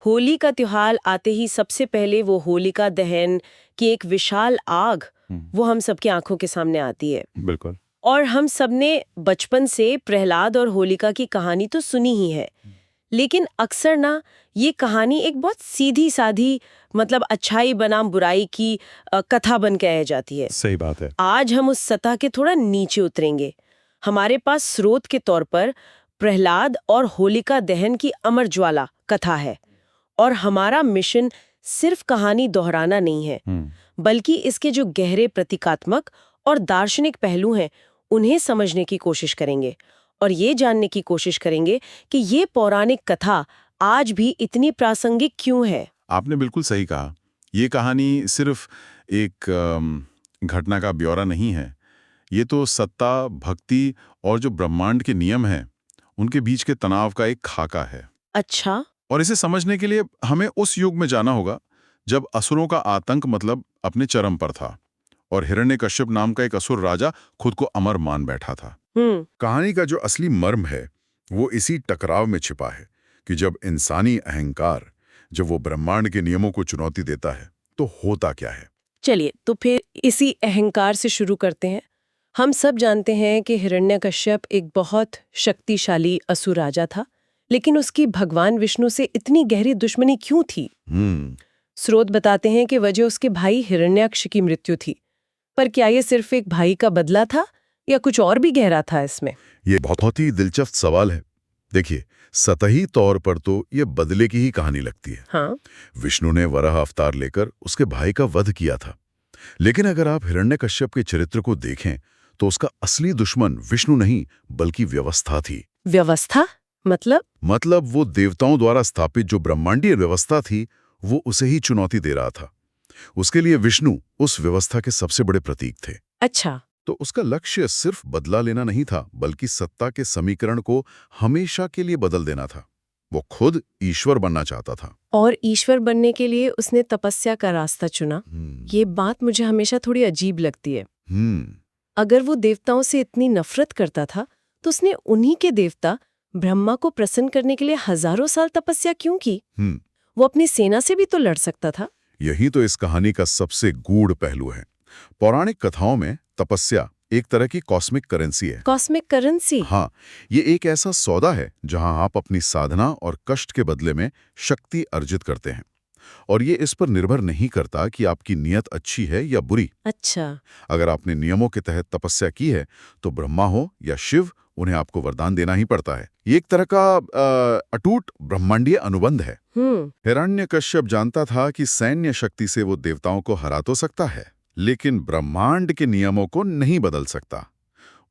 होली का त्योहार आते ही सबसे पहले वो होलिका दहन की एक विशाल आग वो हम सबकी आंखों के सामने आती है। बिल्कुल। और हम सबने बचपन से प्रहलाद और होलिका की कहानी तो सुनी ही है, लेकिन अक्सर ना ये कहानी एक बहुत सीधी साधी मतलब अच्छाई बनाम बुराई की कथा बन के रह जाती है। सही बात है। आज हम उस सतह के थोड़ा नीचे उतरेंगे। हमारे पास स्रोत के तौर पर प्रहलाद और होलिका दहन की अमर ज्वाला कथा है, और हमारा मिशन सिर्फ कहानी दोहराना नहीं है, बल्कि इसके जो गहरे प्रतीकात्मक और दार्शनिक पहलू हैं उन्हें समझने की कोशिश करेंगे, और ये जानने की कोशिश करेंगे कि ये पौराणिक कथा आज भी इतनी प्रासंगिक क्यों है। आपने बिल्कुल सही कहा। ये कहानी सिर्फ एक घटना का ब्यौरा नहीं है। ये तो सत्ता, भक्ति और जो ब्रह्मांड के नियम हैं उनके बीच के तनाव का एक खाका है। अच्छा। और इसे समझने के लिए हमें उस युग में जाना होगा जब असुरों का आतंक मतलब अपने चरम पर था, और हिरण्यकश्यप नाम का एक असुर राजा खुद को अमर मान बैठा था। कहानी का जो असली मर्म है वो इसी टकराव में छिपा है कि जब इंसानी अहंकार, जब वो ब्रह्मांड के नियमों को चुनौती देता है तो होता क्या है। चलिए तो फिर इसी अहंकार से शुरू करते हैं। हम सब जानते हैं कि हिरण्यकश्यप एक बहुत शक्तिशाली असुर राजा था, लेकिन उसकी भगवान विष्णु से इतनी गहरी दुश्मनी क्यों थी? स्रोत बताते हैं कि वजह उसके भाई हिरण्याक्ष की मृत्यु थी। पर क्या ये सिर्फ एक भाई का बदला था या कुछ और भी गहरा था इसमें? ये बहुत ही दिलचस्प सवाल है। देखिए, सतही तौर पर तो ये बदले की ही कहानी लगती है। हाँ। विष्णु ने वराह अवतार लेकर उसके भाई का वध किया था, लेकिन अगर आप हिरण्यकश्यप के चरित्र को देखें तो उसका असली दुश्मन विष्णु नहीं बल्कि व्यवस्था थी। व्यवस्था मतलब वो देवताओं द्वारा स्थापित जो ब्रह्मांडीय व्यवस्था थी वो उसे ही चुनौती दे रहा था। उसके लिए विष्णु उस व्यवस्था के सबसे बड़े प्रतीक थे। अच्छा। तो उसका लक्ष्य सिर्फ बदला लेना नहीं था, बल्कि सत्ता के समीकरण को हमेशा के लिए बदल देना था। वो खुद ईश्वर बनना चाहता था। और ईश्वर बनने के लिए उसने तपस्या का रास्ता चुना। ये बात मुझे हमेशा थोड़ी अजीब लगती है। अगर वो देवताओं से इतनी नफरत करता था तो उसने उन्हीं के देवता ब्रह्मा को प्रसन्न करने के लिए हजारों साल तपस्या क्यों की? वो अपनी सेना से भी तो लड़ सकता था। यही तो इस कहानी का सबसे गूढ़ पहलू है। पौराणिक कथाओं में तपस्या एक तरह की कॉस्मिक करेंसी है। Cosmic currency? हाँ, ये एक ऐसा सौदा है जहां आप अपनी साधना और कष्ट के बदले में शक्ति अर्जित करते हैं, और ये इस पर निर्भर नहीं करता कि आपकी नीयत अच्छी है या बुरी। अच्छा। अगर आपने नियमों के तहत तपस्या की है तो ब्रह्मा हो या शिव, उन्हें आपको वरदान देना ही पड़ता है। ये एक तरह का अटूट ब्रह्मांडीय अनुबंध है। हिरण्यकश्यप जानता था कि सैन्य शक्ति से वो देवताओं को हरा तो सकता है, लेकिन ब्रह्मांड के नियमों को नहीं बदल सकता।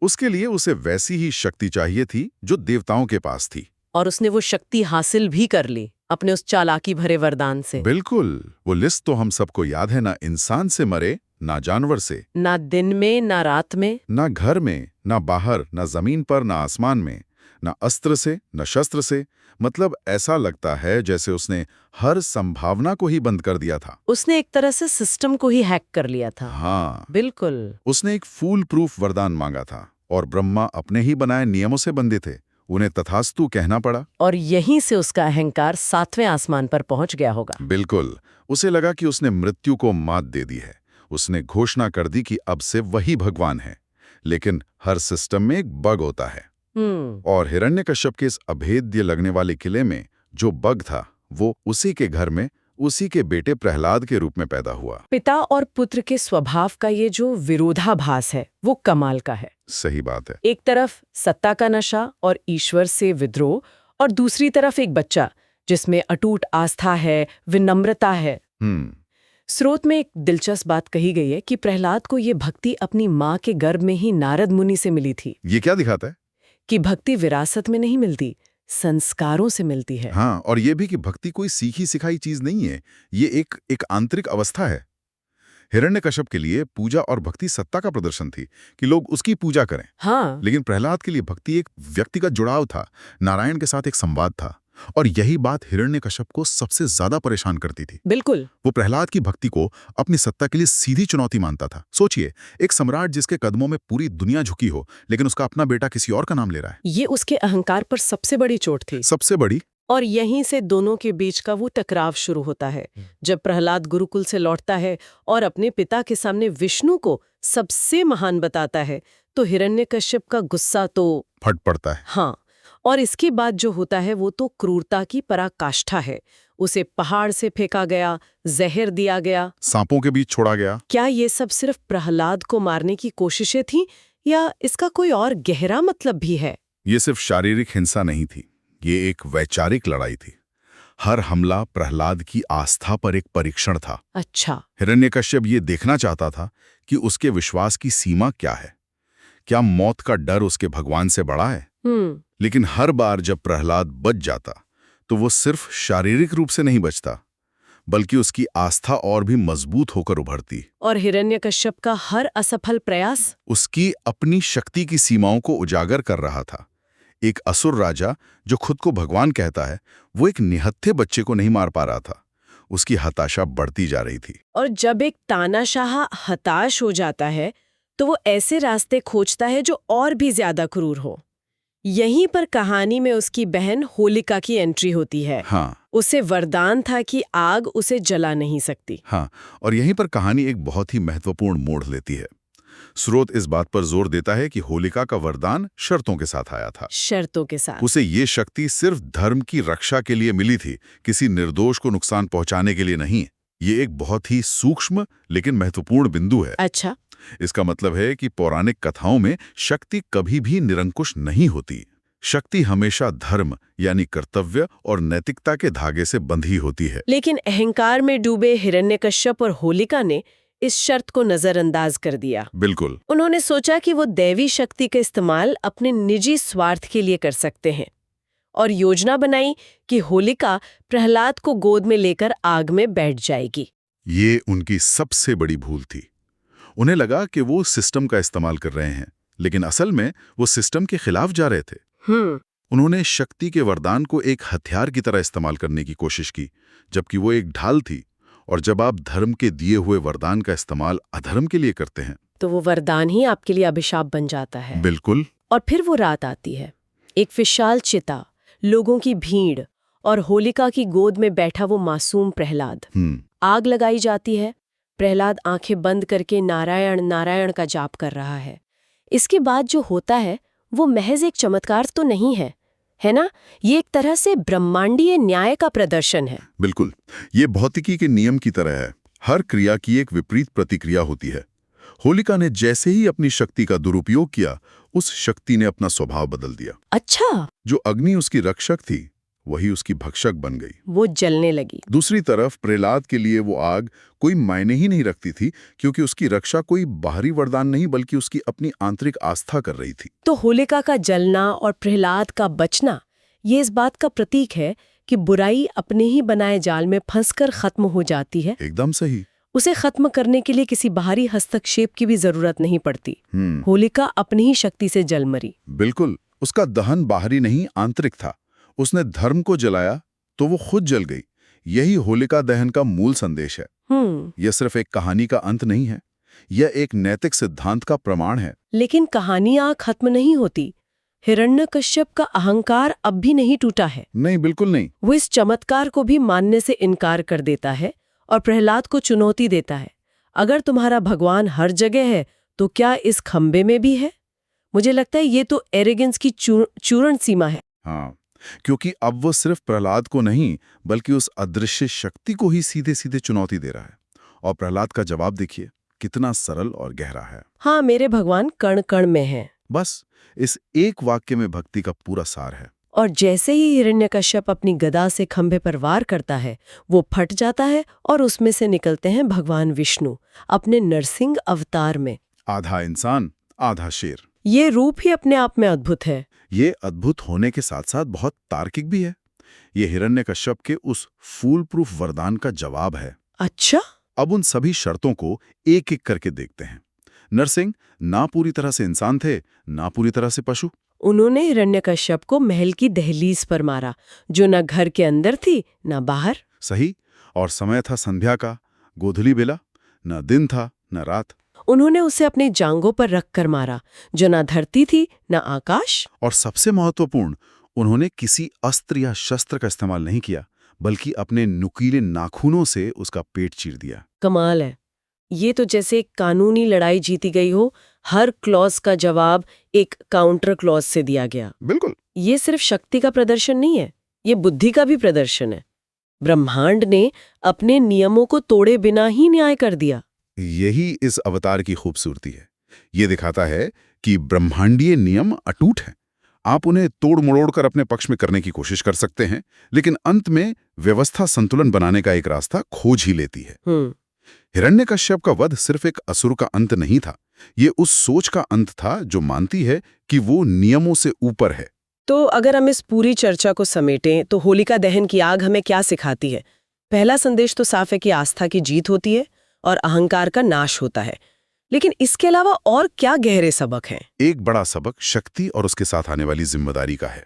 उसके लिए उसे वैसी ही शक्ति चाहिए थी जो देवताओं के पास थी। और उसने वो शक्ति हासिल भी कर ली अपने उस चालाकी भरे वरदान से। बिल्कुल। वो लिस्ट तो हम सबको याद है, ना इंसान से मरे, ना जानवर से, ना दिन में ना रात में, ना घर में ना बाहर, ना जमीन पर ना आसमान में, ना अस्त्र से ना शस्त्र से। मतलब ऐसा लगता है जैसे उसने हर संभावना को ही बंद कर दिया था। उसने एक तरह से सिस्टम को ही हैक कर लिया था। हाँ बिल्कुल। उसने एक फूल प्रूफ वरदान मांगा था, और ब्रह्मा अपने ही बनाए नियमों से बंधे थे। उन्हें तथास्तु कहना पड़ा। और यहीं से उसका अहंकार 7वें आसमान पर पहुंच गया होगा। बिल्कुल। उसे लगा कि उसने मृत्यु को मात दे दी है। उसने घोषणा कर दी कि अब से वही भगवान है। लेकिन हर सिस्टम में एक बग होता है, और हिरण्यकश्यप के इस अभेद्य लगने वाले किले में जो बग था वो उसी के घर में उसी के बेटे प्रहलाद के रूप में पैदा हुआ। पिता और पुत्र के स्वभाव का ये जो विरोधाभास है वो कमाल का है। सही बात है। एक तरफ सत्ता का नशा और ईश्वर से विद्रोह, और दूसरी तरफ एक बच्चा जिसमें अटूट आस्था है, विनम्रता है। स्रोत में एक दिलचस्प बात कही गई है कि प्रहलाद को ये भक्ति अपनी माँ के गर्भ में ही नारद मुनि से मिली थी। ये क्या दिखाता है? कि भक्ति विरासत में नहीं मिलती, संस्कारों से मिलती है। हाँ, और ये भी कि भक्ति कोई सीखी सिखाई चीज नहीं है, ये एक आंतरिक अवस्था है। हिरण्यकश्यप के लिए पूजा और भक्ति सत्ता का प्रदर्शन थी कि लोग उसकी पूजा करें। हाँ। लेकिन प्रहलाद के लिए भक्ति एक व्यक्तिगत जुड़ाव था, नारायण के साथ एक संवाद था। और यही बात हिरण्यकश्यप को सबसे ज्यादा परेशान करती थी। बिल्कुल। वो प्रहलाद की भक्ति को अपनी सत्ता के लिए सीधी चुनौती मानता था। सोचिए, एक सम्राट जिसके कदमों में पूरी दुनिया झुकी हो, लेकिन उसका अपना बेटा किसी और का नाम ले रहा है। ये उसके अहंकार पर सबसे बड़ी चोट थी। सबसे बड़ी और यहीं से दोनों के बीच का वो टकराव शुरू होता है। जब प्रहलाद गुरुकुल से लौटता है और अपने पिता के सामने विष्णु को सबसे महान बताता है, तो हिरण्यकश्यप का गुस्सा तो फट पड़ता है। हाँ, और इसके बाद जो होता है वो तो क्रूरता की पराकाष्ठा है। उसे पहाड़ से फेंका गया, जहर दिया गया, सांपों के बीच छोड़ा गया। क्या ये सब सिर्फ प्रहलाद को मारने की कोशिशें थीं या इसका कोई और गहरा मतलब भी है? ये सिर्फ शारीरिक हिंसा नहीं थी, ये एक वैचारिक लड़ाई थी। हर हमला प्रहलाद की आस्था पर एक परीक्षण था। अच्छा। हिरण्यकश्यप ये देखना चाहता था कि उसके विश्वास की सीमा क्या है। क्या मौत का डर उसके भगवान से बड़ा है? लेकिन हर बार जब प्रहलाद बच जाता तो वो सिर्फ शारीरिक रूप से नहीं बचता, बल्कि उसकी आस्था और भी मजबूत होकर उभरती। और हिरण्यकश्यप का हर असफल प्रयास उसकी अपनी शक्ति की सीमाओं को उजागर कर रहा था। एक असुर राजा जो खुद को भगवान कहता है, वो एक निहत्थे बच्चे को नहीं मार पा रहा था। उसकी हताशा बढ़ती जा रही थी। और जब एक तानाशाह हताश हो जाता है तो वो ऐसे रास्ते खोजता है जो और भी ज्यादा क्रूर हो। यहीं पर कहानी में उसकी बहन होलिका की एंट्री होती है। हाँ, उसे वरदान था कि आग उसे जला नहीं सकती। हाँ, और यहीं पर कहानी एक बहुत ही महत्वपूर्ण मोड़ लेती है। स्रोत इस बात पर जोर देता है कि होलिका का वरदान शर्तों के साथ आया था। शर्तों के साथ। उसे ये शक्ति सिर्फ धर्म की रक्षा के लिए मिली थी, किसी निर्दोष को नुकसान पहुंचाने के लिए नहीं। ये एक बहुत ही सूक्ष्म लेकिन महत्वपूर्ण बिंदु है। अच्छा। इसका मतलब है कि पौराणिक कथाओं में शक्ति कभी भी निरंकुश नहीं होती। शक्ति हमेशा धर्म यानी कर्तव्य और नैतिकता के धागे से बंधी होती है। लेकिन अहंकार में डूबे हिरण्यकश्यप और होलिका ने इस शर्त को नजरअंदाज कर दिया। बिल्कुल। उन्होंने सोचा कि वो दैवी शक्ति का इस्तेमाल अपने निजी स्वार्थ के लिए कर सकते हैं और योजना बनाई कि होलिका प्रहलाद को गोद में लेकर आग में बैठ जाएगी। ये उनकी सबसे बड़ी भूल थी। उन्हें लगा कि वो सिस्टम का इस्तेमाल कर रहे हैं, लेकिन असल में वो सिस्टम के खिलाफ जा रहे थे। उन्होंने शक्ति के वरदान को एक हथियार की तरह इस्तेमाल करने की कोशिश की, जबकि वो एक ढाल थी। और जब आप धर्म के दिए हुए वरदान का इस्तेमाल अधर्म के लिए करते हैं तो वो वरदान ही आपके लिए अभिशाप बन जाता है। बिल्कुल। और फिर वो रात आती है, एक विशाल चिता, लोगों की भीड़ और होलिका की गोद में बैठा वो मासूम प्रहलाद। आग लगाई जाती है। प्रहलाद आंखें बंद करके नारायण नारायण का जाप कर रहा है। इसके बाद जो होता है वो महज एक चमत्कार तो नहीं है ना? ये एक तरह से ब्रह्मांडीय न्याय का प्रदर्शन है। बिल्कुल, ये भौतिकी के नियम की तरह है। हर क्रिया की एक विपरीत प्रतिक्रिया होती है। होलिका ने जैसे ही अपनी शक्ति का दुरुपयोग किया, उस शक्ति ने अपना स्वभाव बदल दिया। अच्छा। जो अग्नि उसकी रक्षक थी, वही उसकी भक्षक बन गई। वो जलने लगी। दूसरी तरफ प्रहलाद के लिए वो आग कोई मायने ही नहीं रखती थी, क्योंकि उसकी रक्षा कोई बाहरी वरदान नहीं बल्कि उसकी अपनी आंतरिक आस्था कर रही थी। तो होलिका का जलना और प्रहलाद का बचना ये इस बात का प्रतीक है कि बुराई अपने ही बनाए जाल में फंसकर खत्म हो जाती है। एकदम सही। उसे खत्म करने के लिए किसी बाहरी हस्तक्षेप की भी जरूरत नहीं पड़ती। होलिका अपनी ही शक्ति से जल मरी। बिल्कुल, उसका दहन बाहरी नहीं आंतरिक था। उसने धर्म को जलाया तो वो खुद जल गई। यही होलिका दहन का मूल संदेश है। यह सिर्फ एक कहानी का अंत नहीं है, यह एक नैतिक सिद्धांत का प्रमाण है। लेकिन कहानियां खत्म नहीं होती। हिरण्यकश्यप का अहंकार अब भी नहीं टूटा है। नहीं, बिल्कुल नहीं। वो इस चमत्कार को भी मानने से इनकार कर देता है और प्रहलाद को चुनौती देता है। अगर तुम्हारा भगवान हर जगह है तो क्या इस खंबे में भी है? मुझे लगता है ये तो एरोगेंस की चूर्ण सीमा है। हाँ, क्योंकि अब वो सिर्फ प्रहलाद को नहीं बल्कि उस अदृश्य शक्ति को ही सीधे सीधे चुनौती दे रहा है। और प्रहलाद का जवाब देखिए, कितना सरल और गहरा है। हाँ, मेरे भगवान कण कण में हैं। बस इस एक वाक्य में भक्ति का पूरा सार है। और जैसे ही हिरण्यकश्यप अपनी गदा से खंभे पर वार करता है, वो फट जाता है और उसमें से निकलते हैं भगवान विष्णु अपने नरसिंह अवतार में। आधा इंसान आधा शेर। ये रूप ही अपने आप में अद्भुत है। ये अद्भुत होने के साथ साथ बहुत तार्किक भी है। ये हिरण्यकश्यप के उस फूल प्रूफ वरदान का जवाब है। अच्छा। अब उन सभी शर्तों को एक एक करके देखते हैं। नरसिंह ना पूरी तरह से इंसान थे, ना पूरी तरह से पशु। उन्होंने हिरण्यकश्यप को महल की दहलीज पर मारा, जो न घर के अंदर थी न बाहर। सही। और समय था संध्या का, गोधूली बेला, न दिन था न रात। उन्होंने उसे अपने जांघों पर रखकर मारा, जो न धरती थी न आकाश। और सबसे महत्वपूर्ण, उन्होंने किसी अस्त्र या शस्त्र का इस्तेमाल नहीं किया, बल्कि अपने नुकीले नाखूनों से उसका पेट चीर दिया। कमाल है। ये तो जैसे एक कानूनी लड़ाई जीती गई हो, हर क्लॉज का जवाब एक काउंटर क्लॉज से दिया गया। बिल्कुल। ये सिर्फ शक्ति का प्रदर्शन नहीं है, ये बुद्धि का भी प्रदर्शन है। ब्रह्मांड ने अपने नियमों को तोड़े बिना ही न्याय कर दिया। यही इस अवतार की खूबसूरती है। ये दिखाता है कि ब्रह्मांडीय नियम अटूट हैं। आप उन्हें तोड़ मरोड़ कर अपने पक्ष में करने की कोशिश कर सकते हैं, लेकिन अंत में व्यवस्था संतुलन बनाने का एक रास्ता खोज ही लेती है। हिरण्यकश्यप का वध सिर्फ एक असुर का अंत नहीं था, ये उस सोच का अंत था जो मानती है कि वो नियमों से ऊपर है। तो अगर हम इस पूरी चर्चा को समेटें तो होलिका दहन की आग हमें क्या सिखाती है? पहला संदेश तो साफ है कि आस्था की जीत होती है और अहंकार का नाश होता है। लेकिन इसके अलावा और क्या गहरे सबक हैं? एक बड़ा सबक शक्ति और उसके साथ आने वाली जिम्मेदारी का है।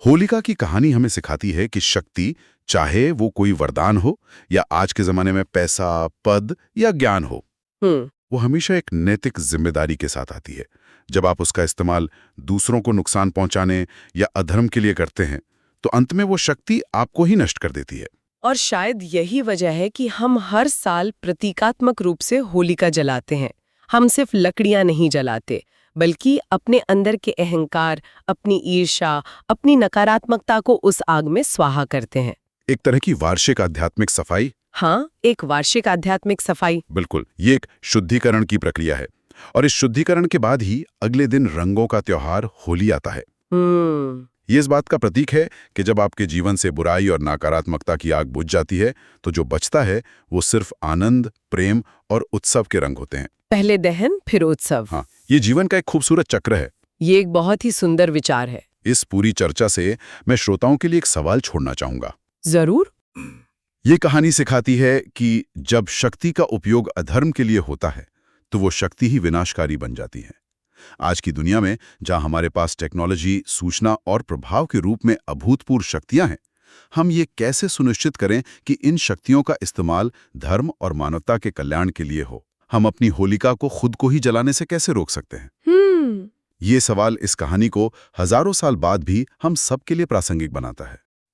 होलिका की कहानी हमें सिखाती है कि शक्ति, चाहे वो कोई वरदान हो या आज के जमाने में पैसा, पद या ज्ञान हो, वो हमेशा एक नैतिक जिम्मेदारी के साथ आती है। जब आप उसका इस्तेमाल दूसरों को नुकसान पहुंचाने या अधर्म के लिए करते हैं, तो अंत में वो शक्ति आपको ही नष्ट कर देती है। और शायद यही वजह है कि हम हर साल प्रतीकात्मक रूप से होलिका जलाते हैं। हम सिर्फ लकड़ियां नहीं जलाते, बल्कि अपने अंदर के अहंकार, अपनी ईर्ष्या, अपनी नकारात्मकता को उस आग में स्वाहा करते हैं। एक तरह की वार्षिक आध्यात्मिक सफाई। हाँ, एक वार्षिक आध्यात्मिक सफाई। बिल्कुल, ये एक शुद्धिकरण की प्रक्रिया है। और इस शुद्धिकरण के बाद ही अगले दिन रंगों का त्योहार होली आता है। ये इस बात का प्रतीक है कि जब आपके जीवन से बुराई और नकारात्मकता की आग बुझ जाती है, तो जो बचता है वो सिर्फ आनंद, प्रेम और उत्सव के रंग होते हैं। पहले दहन, फिर उत्सव। हाँ, ये जीवन का एक खूबसूरत चक्र है। ये एक बहुत ही सुंदर विचार है। इस पूरी चर्चा से मैं श्रोताओं के लिए एक सवाल छोड़ना चाहूंगा। जरूर। ये कहानी सिखाती है कि जब शक्ति का उपयोग अधर्म के लिए होता है, तो वो शक्ति ही विनाशकारी बन जाती है। आज की दुनिया में जहां हमारे पास टेक्नोलॉजी, सूचना और प्रभाव के रूप में अभूतपूर्व शक्तियां हैं, हम ये कैसे सुनिश्चित करें कि इन शक्तियों का इस्तेमाल धर्म और मानवता के कल्याण के लिए हो? हम अपनी होलिका को खुद को ही जलाने से कैसे रोक सकते हैं? ये सवाल इस कहानी को हजारों साल बाद भी हम सब के लिए प्रासंगिक बनाता है।